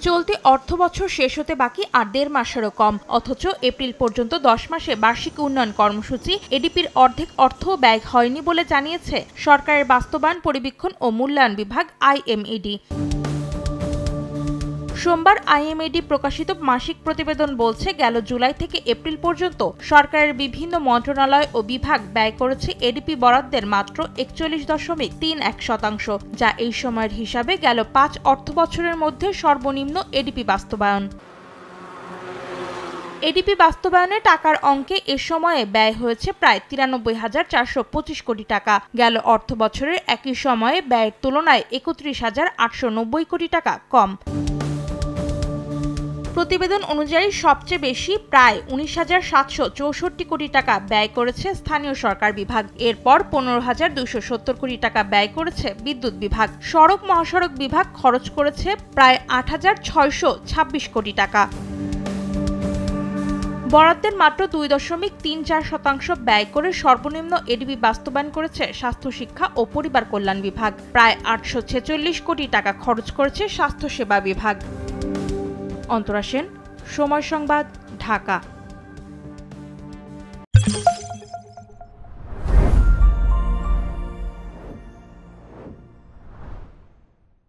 চলতি অর্থবছর শেষ হতে বাকি আর ১.৫ মাসেরও কম, অথচ এপ্রিল পর্যন্ত ১০ মাসে বার্ষিক উন্নয়ন কর্মসূচি এডিপির অর্ধেক অর্থ ব্যয় হয়নি বলে জানিয়েছে সরকারের বাস্তবায়ন, পরিবীক্ষণ ও মূল্যায়ন বিভাগ আইএমইডি। সোমবার আইএমইডি প্রকাশিত মাসিক প্রতিবেদন বলছে, গেল জুলাই থেকে এপ্রিল পর্যন্ত সরকারের বিভিন্ন মন্ত্রণালয় ও বিভাগ ব্যয় করেছে এডিপি বরাদ্দের মাত্র ৪১.৩১%, যা এই সময়ের হিসাবে গেল ৫ অর্থবছরের মধ্যে সর্বনিম্ন এডিপি বাস্তবায়ন। এডিপি বাস্তবায়নে টাকার অঙ্কে এ সময়ে ব্যয় হয়েছে প্রায় ৯৩,৪২৫ কোটি টাকা। গেল অর্থবছরের একই সময়ে ব্যয়ের তুলনায় ৩১,৮৯০ কোটি টাকা কম। প্রতিবেদন অনুযায়ী সবচেয়ে বেশি প্রায় ১৯,৭৬৪ কোটি টাকা ব্যয় করেছে স্থানীয় সরকার বিভাগ, এরপর ১৫,২৭০ কোটি টাকা ব্যয় করেছে বিদ্যুৎ বিভাগ। সড়ক মহাসড়ক বিভাগ খরচ করেছে প্রায় ৮,৬২৬ কোটি টাকা। বরাদ্দের মাত্র ২.৩৪% ব্যয় করে সর্বনিম্ন এডিপি বাস্তবায়ন করেছে স্বাস্থ্য, শিক্ষা ও পরিবার কল্যাণ বিভাগ। প্রায় ৮৪৬ কোটি টাকা খরচ করেছে স্বাস্থ্যসেবা বিভাগ। অন্তরা সেন, সময় সংবাদ, ঢাকা।